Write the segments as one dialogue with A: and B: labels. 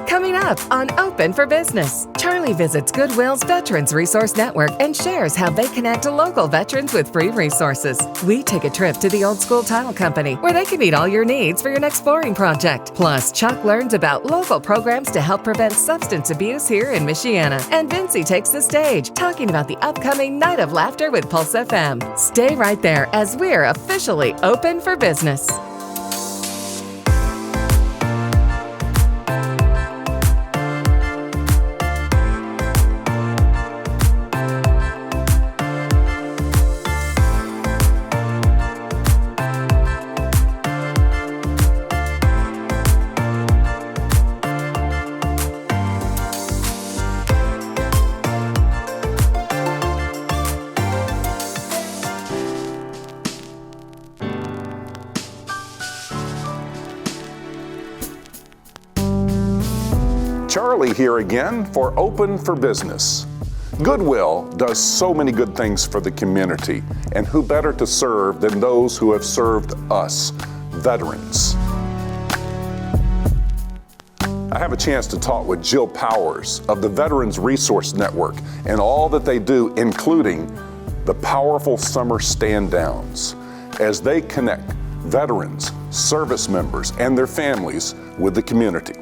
A: Coming up on Open for Business, Charlie visits Goodwill's Veterans Resource Network and shares how they connect to local veterans with free resources. We take a trip to the Old School Tile Company, where they can meet all your needs for your next flooring project. Plus, Chuck learns about local programs to help prevent substance abuse here in Michiana. And Vincy takes the stage, talking about the upcoming Night of Laughter with PulseFM. Stay right there as we're officially open for business.
B: Charlie here again for Open for Business. Goodwill does so many good things for the community, and who better to serve than those who have served us, veterans. I have a chance to talk with Jill Powers of the Veterans Resource Network and all that they do, including the powerful summer stand-downs, as they connect veterans, service members, and their families with the community.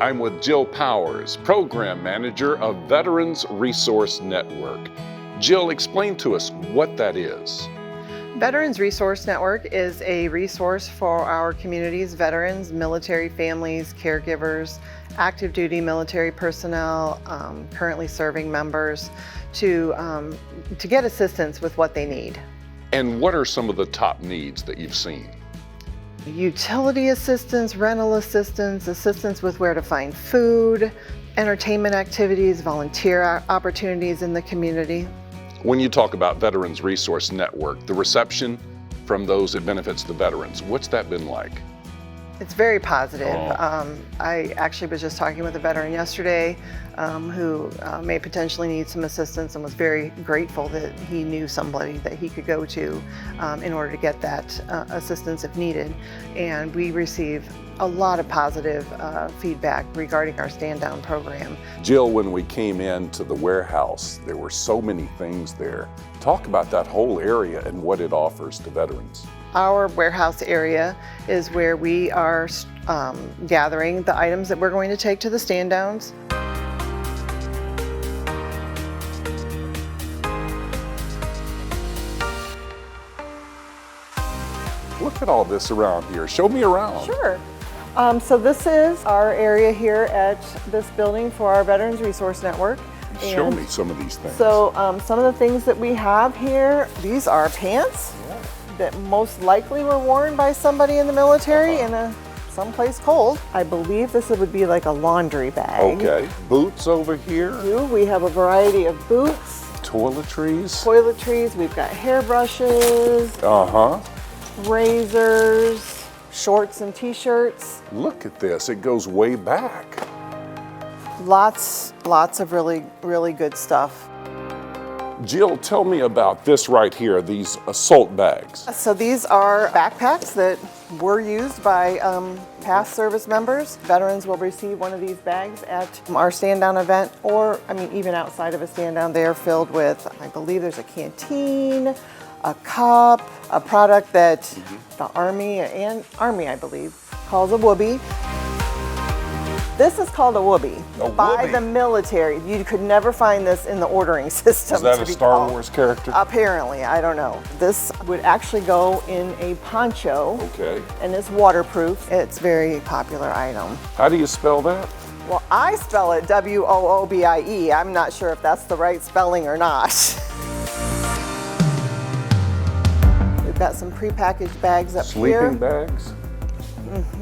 B: I'm with Jill Powers, Program Manager of Veterans Resource Network. Jill, explain to us what that is.
C: Veterans Resource Network is a resource for our community's veterans, military families, caregivers, active duty military personnel, currently serving members to get assistance with what they need.
B: And what are some of the top needs that you've seen?
C: Utility assistance, rental assistance, assistance with where to find food, entertainment activities, volunteer opportunities in the community.
B: When you talk about Veterans Resource Network, the reception from those it benefits the veterans, what's that been like?
C: It's very positive.
B: Oh.
C: I actually was just talking with a veteran yesterday who may potentially need some assistance and was very grateful that he knew somebody that he could go to in order to get that assistance if needed. And we receive a lot of positive feedback regarding our stand-down program.
B: Jill, when we came into the warehouse, there were so many things there. Talk about that whole area and what it offers to veterans.
C: Our warehouse area is where we are gathering the items that we're going to take to the stand-downs.
B: Look at all this around here. Show me around.
C: Sure. So this is our area here at this building for our Veterans Resource Network.
B: Show me some of these things.
C: So some of the things that we have here, these are pants that most likely were worn by somebody in the military in someplace cold. I believe this would be like a laundry bag.
B: Okay. Boots over here.
C: We have a variety of boots.
B: Toiletries.
C: We've got hairbrushes. Razors, shorts and t-shirts.
B: Look at this, it goes way back.
C: Lots of really, really good stuff.
B: Jill, tell me about this right here, these assault bags.
C: So these are backpacks that were used by past service members. Veterans will receive one of these bags at our stand-down event, or even outside of a stand-down. They are filled with, I believe there's a canteen, a cup, a product that the Army, I believe, calls a whoopee. This is called a whoopee by the military. You could never find this in the ordering system.
B: Is that a Star Wars character?
C: Apparently, I don't know. This would actually go in a poncho.
B: Okay.
C: And it's waterproof. It's a very popular item.
B: How do you spell that?
C: Well, I spell it W-O-O-B-I-E. I'm not sure if that's the right spelling or not. We've got some prepackaged bags up here.
B: Sleeping bags?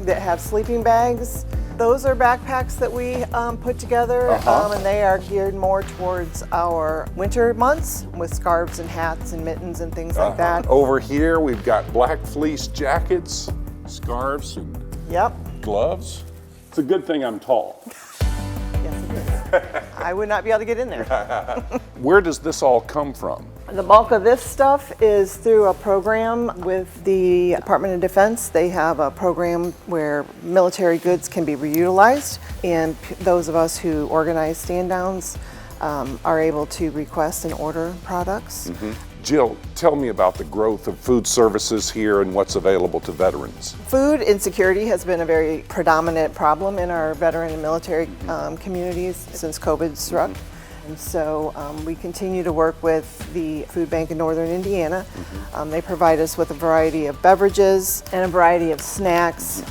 C: That have sleeping bags. Those are backpacks that we put together, and they are geared more towards our winter months with scarves and hats and mittens and things like that.
B: Over here, we've got black fleece jackets, scarves, and gloves. It's a good thing I'm tall.
C: Yes, it is. I would not be able to get in there.
B: Where does this all come from?
C: The bulk of this stuff is through a program with the Department of Defense. They have a program where military goods can be reutilized, and those of us who organize stand-downs are able to request and order products.
B: Jill, tell me about the growth of food services here and what's available to veterans.
C: Food insecurity has been a very predominant problem in our veteran and military communities since COVID struck. And so we continue to work with the Food Bank in Northern Indiana. They provide us with a variety of beverages and a variety of snacks.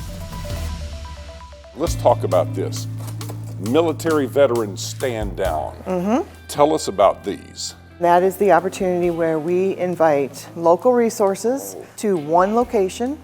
B: Let's talk about this. Military Veterans Stand Down. Tell us about these.
C: That is the opportunity where we invite local resources to one location,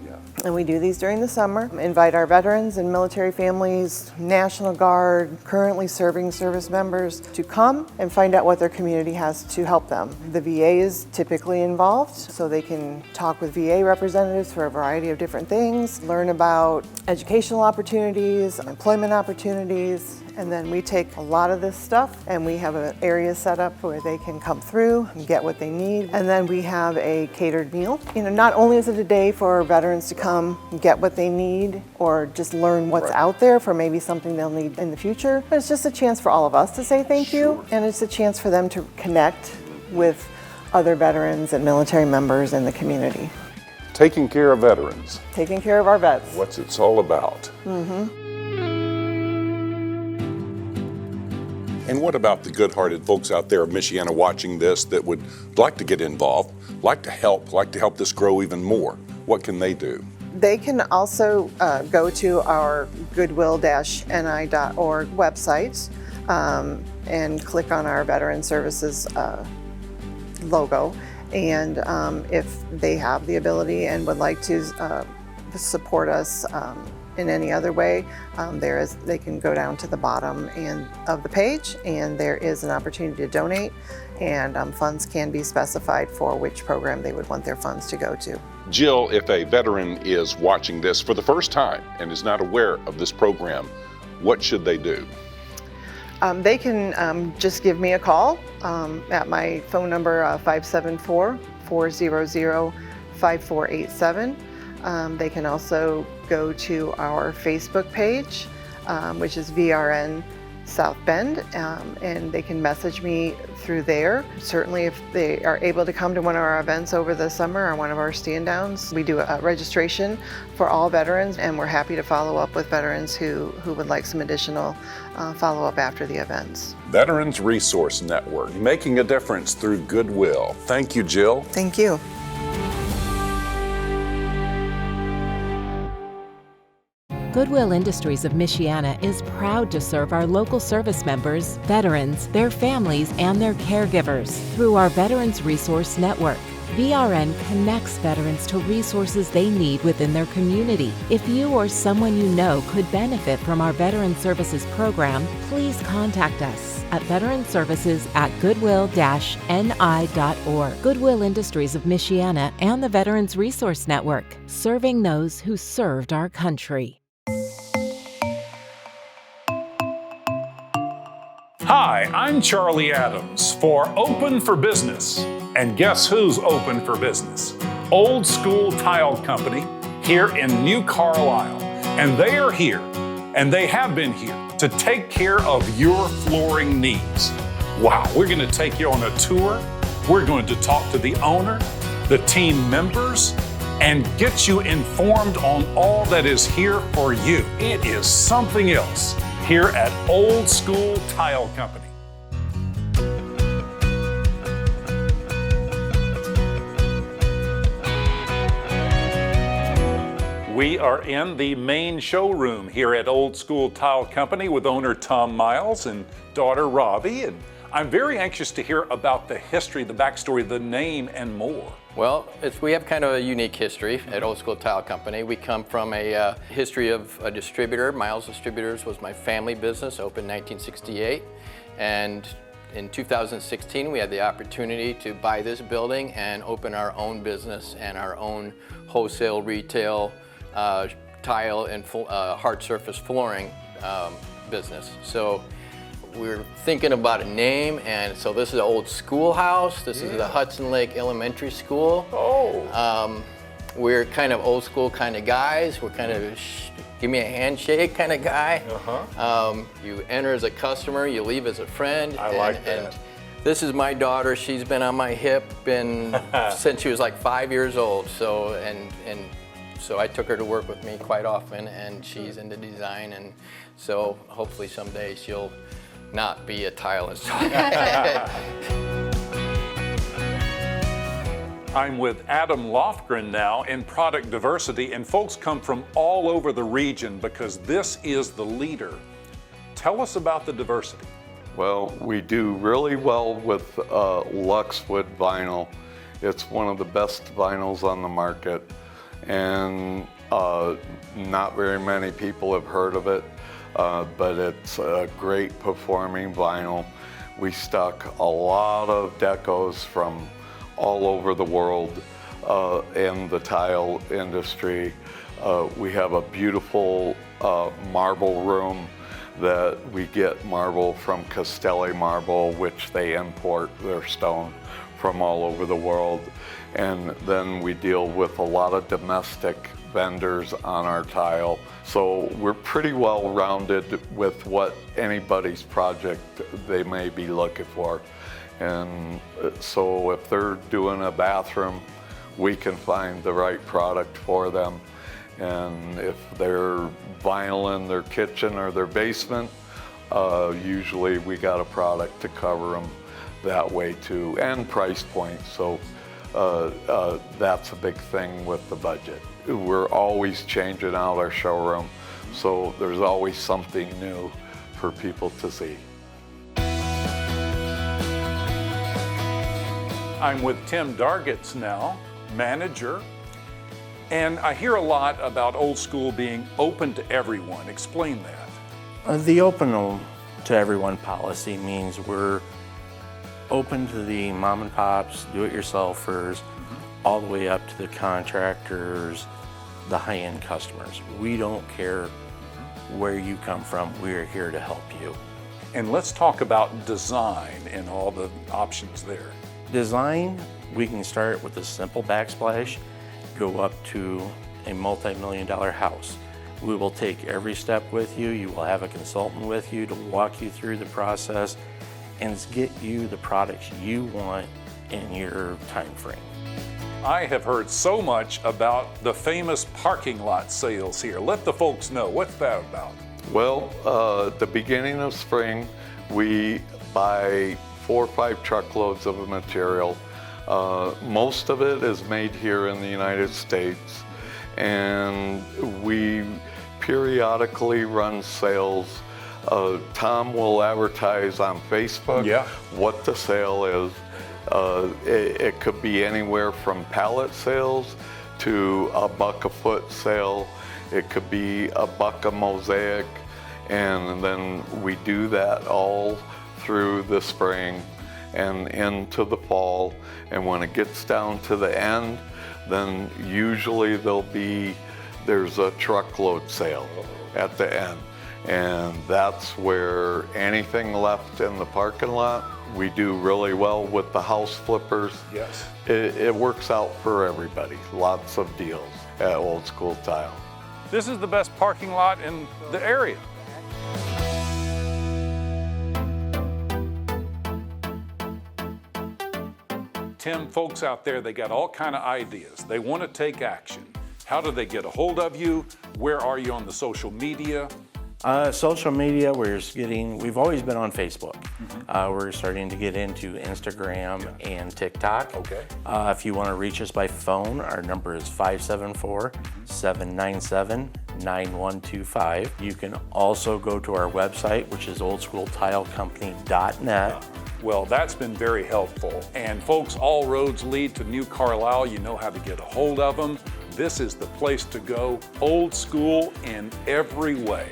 C: and we do these during the summer. Invite our veterans and military families, National Guard, currently serving service members to come and find out what their community has to help them. The VA is typically involved, so they can talk with VA representatives for a variety of different things, learn about educational opportunities, employment opportunities, and then we take a lot of this stuff and we have an area set up where they can come through and get what they need. And then we have a catered meal. Not only is it a day for veterans to come and get what they need or just learn what's out there for maybe something they'll need in the future, but it's just a chance for all of us to say thank you, and it's a chance for them to connect with other veterans and military members in the community.
B: Taking care of veterans.
C: Taking care of our vets.
B: What's it's all about. And what about the good-hearted folks out there of Michiana watching this that would like to get involved, like to help this grow even more? What can they do?
C: They can also go to our goodwill-ni.org website and click on our Veteran Services logo. And if they have the ability and would like to support us in any other way, they can go down to the bottom of the page, and there is an opportunity to donate, and funds can be specified for which program they would want their funds to go to.
B: Jill, if a veteran is watching this for the first time and is not aware of this program, what should they do?
C: They can just give me a call at my phone number, 574-400-5487. They can also go to our Facebook page, which is VRN South Bend, and they can message me through there. Certainly if they are able to come to one of our events over the summer or one of our stand downs, we do a registration for all veterans, and we're happy to follow up with veterans who would like some additional follow-up after the events.
B: Veterans Resource Network, making a difference through Goodwill. Thank you, Jill.
C: Thank you.
A: Goodwill Industries of Michiana is proud to serve our local service members, veterans, their families, and their caregivers through our Veterans Resource Network. VRN connects veterans to resources they need within their community. If you or someone you know could benefit from our Veteran Services program, please contact us at veteranservices@goodwill-ni.org. Goodwill Industries of Michiana and the Veterans Resource Network, serving those who served our country.
D: Hi, I'm Charlie Adams for Open for Business. And guess who's open for business? Old School Tile Company here in New Carlisle. And they are here, and they have been here to take care of your flooring needs. Wow, we're going to take you on a tour. We're going to talk to the owner, the team members, and get you informed on all that is here for you. It is something else here at Old School Tile Company. We are in the main showroom here at Old School Tile Company with owner Tom Miles and daughter Robbie. And I'm very anxious to hear about the history, the backstory, the name, and more.
E: Well, we have kind of a unique history at Old School Tile Company. We come from a history of a distributor. Miles Distributors was my family business, opened 1968. And in 2016, we had the opportunity to buy this building and open our own business and our own wholesale, retail, tile and hard surface flooring business. So we were thinking about a name, and so this is an old schoolhouse. This is the Hudson Lake Elementary School.
B: Oh.
E: We're kind of old school kind of guys. We're kind of give me a handshake kind of guy. You enter as a customer, you leave as a friend.
D: I like that.
E: And this is my daughter. She's been on my hip since she was like 5 years old. So so I took her to work with me quite often, and she's into design, and so hopefully someday she'll not be a tile installer.
D: I'm with Adam Lofgren now in product diversity, and folks come from all over the region because this is the leader. Tell us about the diversity.
F: Well, we do really well with Luxwood vinyl. It's one of the best vinyls on the market, and not very many people have heard of it, but it's a great performing vinyl. We stock a lot of decos from all over the world in the tile industry. We have a beautiful marble room that we get marble from Castelli Marble, which they import their stone from all over the world. And then we deal with a lot of domestic vendors on our tile. So we're pretty well rounded with what anybody's project they may be looking for. And so if they're doing a bathroom, we can find the right product for them. And if they're vinyling their kitchen or their basement, usually we got a product to cover them that way too, and price point. So that's a big thing with the budget. We're always changing out our showroom, so there's always something new for people to see.
D: I'm with Tim Dargitz now, manager. And I hear a lot about Old School being open to everyone. Explain that.
G: The open to everyone policy means we're open to the mom and pops, do-it-yourselfers, all the way up to the contractors, the high-end customers. We don't care where you come from. We're here to help you.
D: And let's talk about design and all the options there.
G: Design, we can start with a simple backsplash, go up to a multi-million-dollar house. We will take every step with you. You will have a consultant with you to walk you through the process and get you the products you want in your time frame.
D: I have heard so much about the famous parking lot sales here. Let the folks know, what's that about?
F: Well, at the beginning of spring, we buy 4 or 5 truckloads of material. Most of it is made here in the United States, and we periodically run sales. Tom will advertise on Facebook what the sale is. It could be anywhere from pallet sales to a $1 a foot sale. It could be a $1 a mosaic, and then we do that all through the spring and into the fall. And when it gets down to the end, then usually there's a truckload sale at the end. And that's where anything left in the parking lot, we do really well with the house flippers.
D: Yes.
F: It works out for everybody. Lots of deals at Old School Tile.
D: This is the best parking lot in the area. Tim, folks out there, they got all kind of ideas. They want to take action. How do they get a hold of you? Where are you on the social media?
G: Social media, we've always been on Facebook. We're starting to get into Instagram and TikTok.
D: Okay.
G: If you want to reach us by phone, our number is 574-797-9125. You can also go to our website, which is oldschooltilecompany.net.
D: Well, that's been very helpful. And folks, all roads lead to New Carlisle. You know how to get a hold of them. This is the place to go. Old School in every way.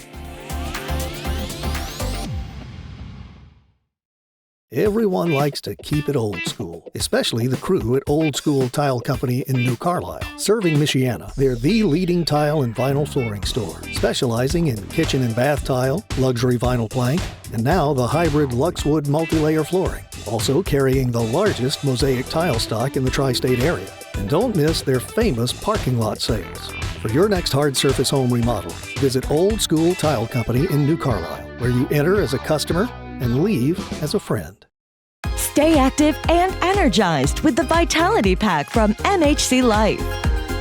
H: Everyone likes to keep it old school, especially the crew at Old School Tile Company in New Carlisle. Serving Michiana, they're the leading tile and vinyl flooring store, specializing in kitchen and bath tile, luxury vinyl plank, and now the hybrid Luxwood multi-layer flooring. Also carrying the largest mosaic tile stock in the tri-state area. And don't miss their famous parking lot sales. For your next hard surface home remodel, visit Old School Tile Company in New Carlisle, where you enter as a customer and leave as a friend.
I: Stay active and energized with the Vitality Pack from MHC Life.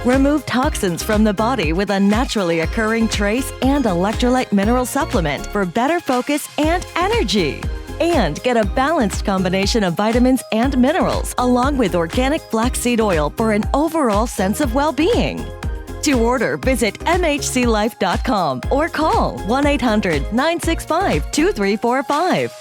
I: Remove toxins from the body with a naturally occurring trace and electrolyte mineral supplement for better focus and energy. And get a balanced combination of vitamins and minerals along with organic flaxseed oil for an overall sense of well-being. To order, visit mhclife.com or call 1-800-965-2345.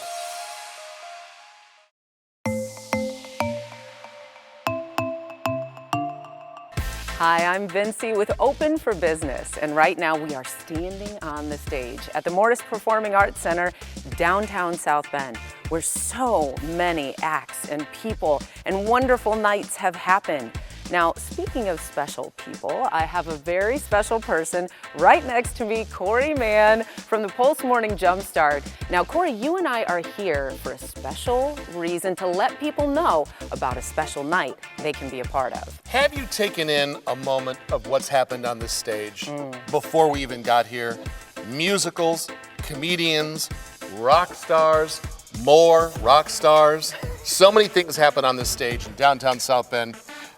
J: Hi, I'm Vincy with Open for Business, and right now we are standing on the stage at the Morris Performing Arts Center, downtown South Bend, where so many acts and people and wonderful nights have happened. Now, speaking of special people, I have a very special person right next to me, Corey Mann from the Pulse Morning Jumpstart. Now, Corey, you and I are here for a special reason to let people know about a special night they can be a part of.
K: Have you taken in a moment of what's happened on this stage before we even got here? Musicals, comedians, rock stars, more rock stars. So many things happen on this stage in downtown South Bend.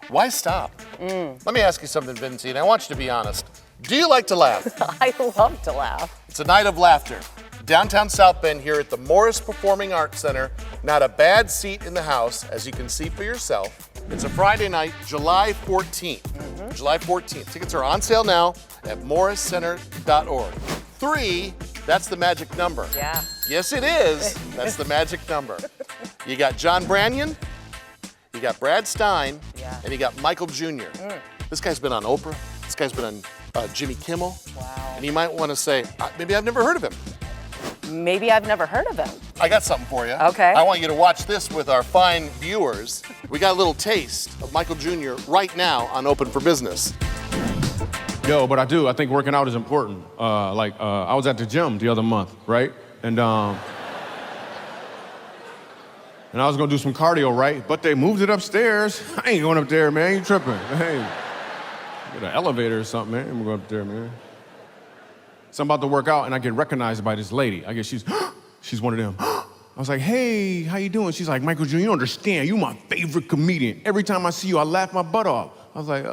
K: Why stop? Let me ask you something, Vincy, and I want you to be honest. Do you like to laugh?
J: I love to laugh.
K: It's a night of laughter. Downtown South Bend here at the Morris Performing Arts Center. Not a bad seat in the house, as you can see for yourself. It's a Friday night, July 14th. July 14th. Tickets are on sale now at morriscenter.org. 3, that's the magic number.
J: Yeah.
K: Yes, it is. That's the magic number. You got John Branyan, you got Brad Stein, and you got Michael Jr. This guy's been on Oprah. This guy's been on Jimmy Kimmel.
J: Wow.
K: And you might want to say, maybe I've never heard of him.
J: Maybe I've never heard of him.
K: I got something for you.
J: Okay.
K: I want you to watch this with our fine viewers. We got a little taste of Michael Jr. right now on Open for Business.
L: Yo, but I think working out is important. I was at the gym the other month, right? And I was gonna do some cardio, right? But they moved it upstairs. I ain't going up there, man. You tripping? Hey, get an elevator or something, man. I'm going up there, man. So I'm about to work out, and I get recognized by this lady. I guess she's one of them. I was like, hey, how you doing? She's like, Michael Jr., you don't understand. You my favorite comedian. Every time I see you, I laugh my butt off. I was like,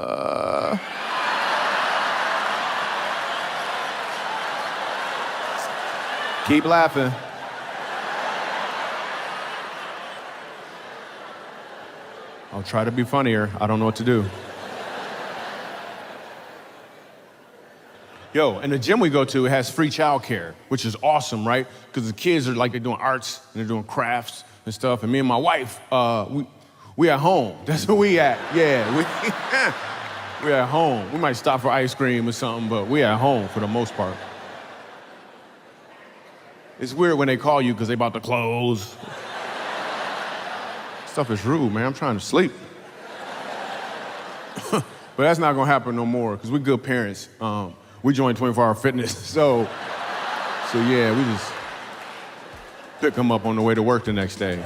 L: Keep laughing. I'll try to be funnier. I don't know what to do. Yo, and the gym we go to has free childcare, which is awesome, right? Because the kids are they're doing arts and they're doing crafts and stuff. And me and my wife, we at home. That's where we at. Yeah, we at home. We might stop for ice cream or something, but we at home for the most part. It's weird when they call you because they about to close. Stuff is rude, man. I'm trying to sleep. But that's not gonna happen no more because we're good parents. We joined 24-Hour Fitness, so yeah, we just pick them up on the way to work the next day.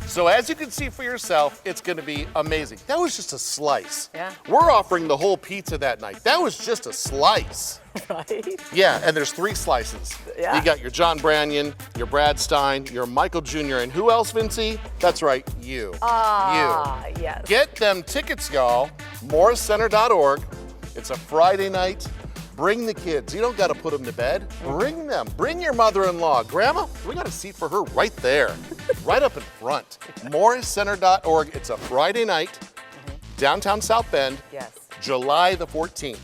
K: So as you can see for yourself, it's gonna be amazing. That was just a slice.
J: Yeah.
K: We're offering the whole pizza that night. That was just a slice.
J: Right?
K: Yeah, and there's 3 slices.
J: Yeah.
K: You got your John Branyan, your Brad Stein, your Michael Jr., and who else, Vincy? That's right, you. You.
J: Yes.
K: Get them tickets, y'all. morriscenter.org. It's a Friday night. Bring the kids. You don't got to put them to bed. Bring them. Bring your mother-in-law. Grandma, we got a seat for her right there, right up in front. morriscenter.org. It's a Friday night, downtown South Bend.
J: Yes.
K: July the 14th.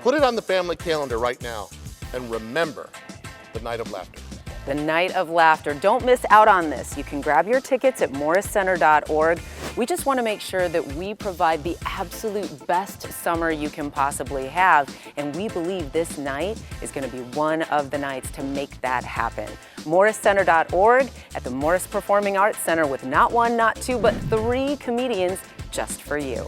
K: Put it on the family calendar right now. And remember, the night of laughter.
J: The Night of Laughter. Don't miss out on this. You can grab your tickets at morriscenter.org. We just want to make sure that we provide the absolute best summer you can possibly have, and we believe this night is going to be one of the nights to make that happen. morriscenter.org at the Morris Performing Arts Center with not one, not two, but 3 comedians just for you.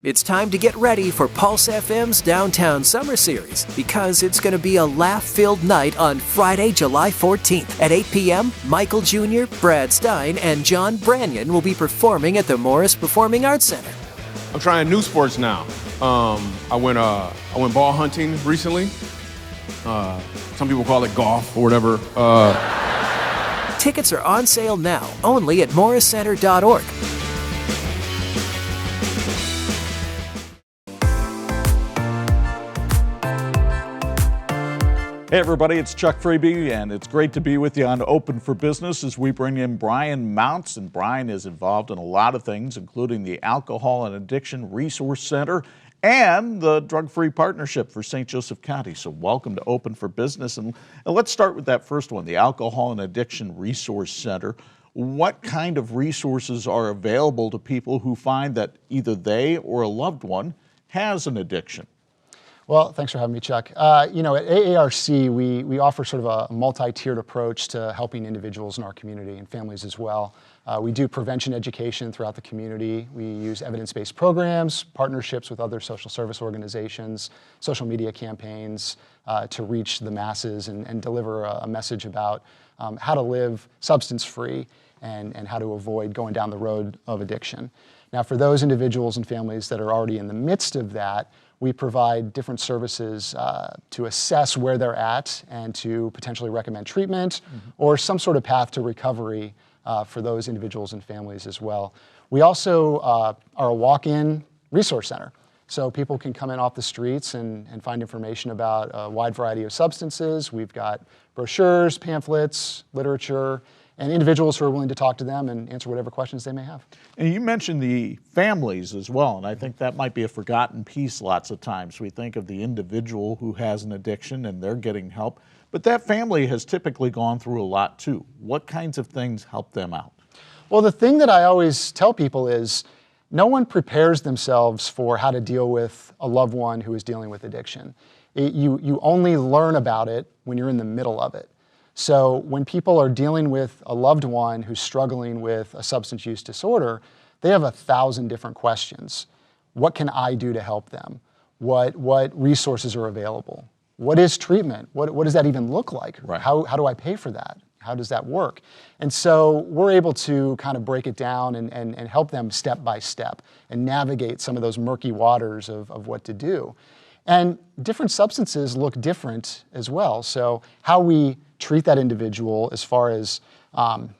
M: It's time to get ready for PulseFM's Downtown Summer Series because it's going to be a laugh-filled night on Friday, July 14th. At 8 p.m., Michael Jr., Brad Stein, and John Branyan will be performing at the Morris Performing Arts Center.
L: I'm trying new sports now. I went ball hunting recently. Some people call it golf or whatever.
M: Tickets are on sale now, only at morriscenter.org.
N: Hey everybody, it's Chuck Freeby, and it's great to be with you on Open for Business as we bring in Brian Mounts. And Brian is involved in a lot of things, including the Alcohol and Addiction Resource Center and the Drug-Free Partnership for St. Joseph County. So welcome to Open for Business. And let's start with that first one, the Alcohol and Addiction Resource Center. What kind of resources are available to people who find that either they or a loved one has an addiction?
O: Well, thanks for having me, Chuck. At AARC, we offer sort of a multi-tiered approach to helping individuals in our community and families as well. We do prevention education throughout the community. We use evidence-based programs, partnerships with other social service organizations, social media campaigns to reach the masses and deliver a message about how to live substance-free and how to avoid going down the road of addiction. Now, for those individuals and families that are already in the midst of that, we provide different services to assess where they're at and to potentially recommend treatment or some sort of path to recovery for those individuals and families as well. We also are a walk-in resource center. So people can come in off the streets and find information about a wide variety of substances. We've got brochures, pamphlets, literature, and individuals who are willing to talk to them and answer whatever questions they may have.
N: And you mentioned the families as well, and I think that might be a forgotten piece lots of times. We think of the individual who has an addiction and they're getting help, but that family has typically gone through a lot too. What kinds of things help them out?
O: Well, the thing that I always tell people is no one prepares themselves for how to deal with a loved one who is dealing with addiction. You only learn about it when you're in the middle of it. So when people are dealing with a loved one who's struggling with a substance use disorder, they have 1,000 different questions. What can I do to help them? What resources are available? What is treatment? What does that even look like?
N: Right.
O: How do I pay for that? How does that work? And so we're able to kind of break it down and help them step by step and navigate some of those murky waters of what to do. And different substances look different as well. So how we treat that individual as far as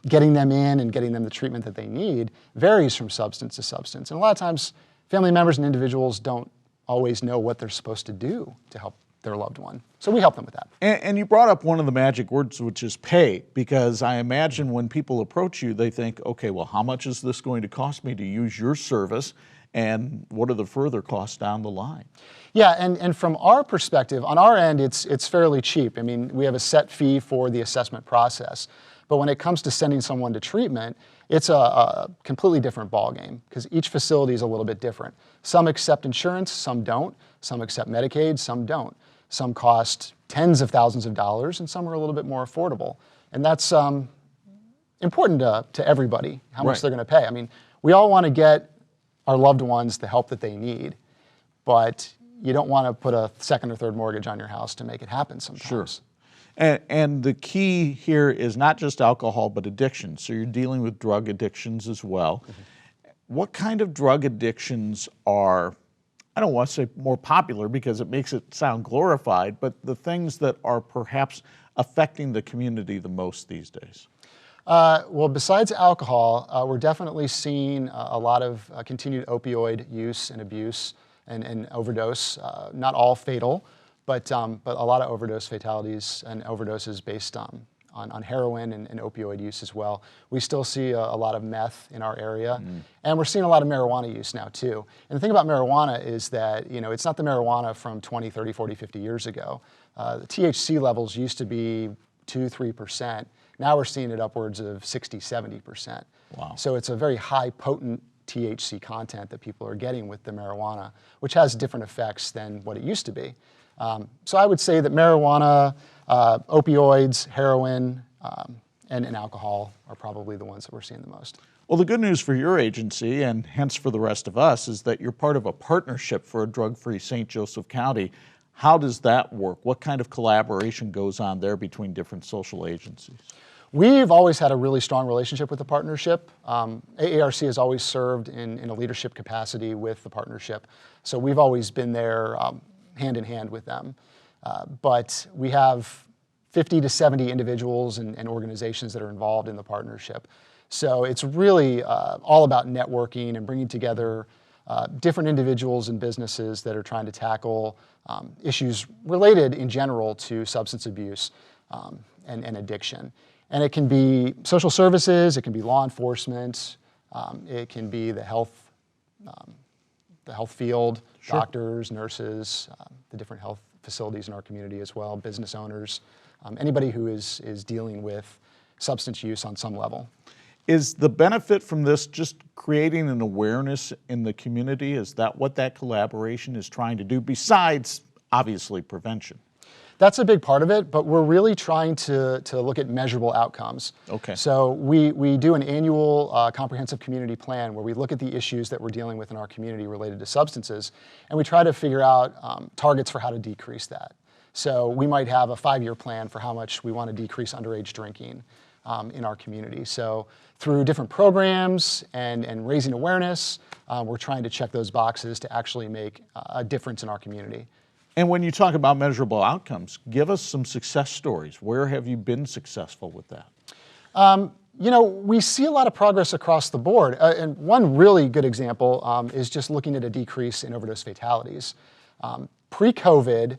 O: getting them in and getting them the treatment that they need varies from substance to substance. And a lot of times family members and individuals don't always know what they're supposed to do to help their loved one. So we help them with that.
N: And you brought up one of the magic words, which is pay, because I imagine when people approach you, they think, okay, well, how much is this going to cost me to use your service? And what are the further costs down the line?
O: Yeah, and from our perspective, on our end, it's fairly cheap. I mean, we have a set fee for the assessment process. But when it comes to sending someone to treatment, it's a completely different ballgame because each facility is a little bit different. Some accept insurance, some don't. Some accept Medicaid, some don't. Some cost tens of thousands of dollars, and some are a little bit more affordable. And that's important to everybody, how much they're going to pay. I mean, we all want to get our loved ones the help that they need, but you don't want to put a second or third mortgage on your house to make it happen sometimes.
N: Sure. And the key here is not just alcohol, but addiction. So you're dealing with drug addictions as well. What kind of drug addictions are, I don't want to say more popular because it makes it sound glorified, but the things that are perhaps affecting the community the most these days?
O: Well, besides alcohol, we're definitely seeing a lot of continued opioid use and abuse and overdose. Not all fatal, but a lot of overdose fatalities and overdoses based on heroin and opioid use as well. We still see a lot of meth in our area, and we're seeing a lot of marijuana use now too. And the thing about marijuana is that, it's not the marijuana from 20, 30, 40, 50 years ago. The THC levels used to be 2-3%. Now we're seeing it upwards of 60, 70%.
N: Wow.
O: So it's a very high potent THC content that people are getting with the marijuana, which has different effects than what it used to be. So I would say that marijuana, opioids, heroin, and alcohol are probably the ones that we're seeing the most.
N: Well, the good news for your agency, and hence for the rest of us, is that you're part of a partnership for a drug-free St. Joseph County. How does that work? What kind of collaboration goes on there between different social agencies?
O: We've always had a really strong relationship with the partnership. AARC has always served in a leadership capacity with the partnership. So we've always been there hand in hand with them. But we have 50 to 70 individuals and organizations that are involved in the partnership. So it's really all about networking and bringing together different individuals and businesses that are trying to tackle issues related in general to substance abuse and addiction. And it can be social services, it can be law enforcement, it can be the health field, sure. Doctors, nurses, the different health facilities in our community as well, business owners, anybody who is dealing with substance use on some level.
N: Is the benefit from this just creating an awareness in the community? Is that what that collaboration is trying to do, besides, obviously, prevention?
O: That's a big part of it, but we're really trying to look at measurable outcomes.
N: Okay.
O: So we do an annual comprehensive community plan where we look at the issues that we're dealing with in our community related to substances, and we try to figure out targets for how to decrease that. So we might have a 5-year plan for how much we want to decrease underage drinking in our community. So through different programs and raising awareness, we're trying to check those boxes to actually make a difference in our community.
N: And when you talk about measurable outcomes, give us some success stories. Where have you been successful with that?
O: You know, we see a lot of progress across the board. And one really good example is just looking at a decrease in overdose fatalities. Pre-COVID,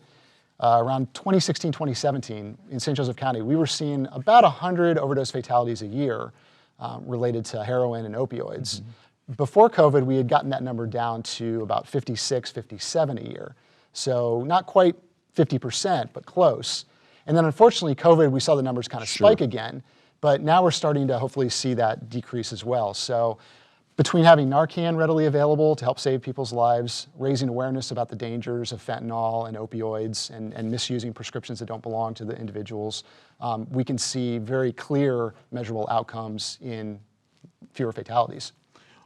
O: around 2016, 2017, in St. Joseph County, we were seeing about 100 overdose fatalities a year related to heroin and opioids. Mm-hmm. Before COVID, we had gotten that number down to about 56, 57 a year. So not quite 50%, but close. And then unfortunately, COVID, we saw the numbers kind of spike again, but now we're starting to hopefully see that decrease as well. So between having Narcan readily available to help save people's lives, raising awareness about the dangers of fentanyl and opioids and misusing prescriptions that don't belong to the individuals, we can see very clear measurable outcomes in fewer fatalities.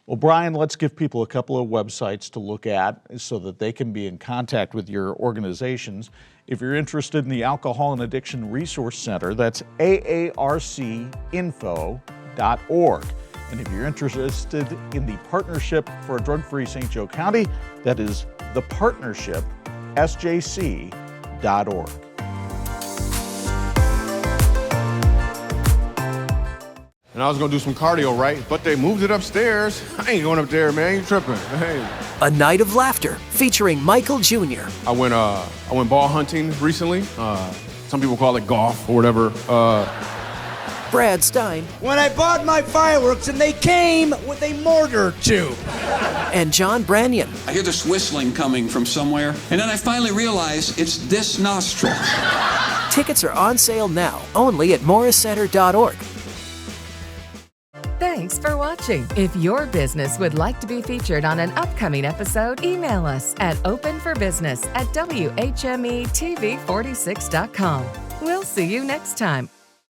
N: Well, Brian, let's give people a couple of websites to look at so that they can be in contact with your organizations. If you're interested in the Alcohol and Addiction Resource Center, that's aarcinfo.org. And if you're interested in the Partnership for a Drug-Free St. Joe County, that is thepartnership.sjc.org.
L: And I was gonna do some cardio, right? But they moved it upstairs. I ain't going up there, man. You tripping? Hey.
M: A night of laughter featuring Michael Jr.
L: I went ball hunting recently. Some people call it golf or whatever.
M: Brad Stein.
P: When I bought my fireworks and they came with a mortar tube.
M: And John Branyan.
Q: I hear this whistling coming from somewhere, and then I finally realize it's this nostril.
M: Tickets are on sale now, only at morriscenter.org.
A: Thanks for watching. If your business would like to be featured on an upcoming episode, email us at openforbusiness@WHME-TV46.com. We'll see you next time.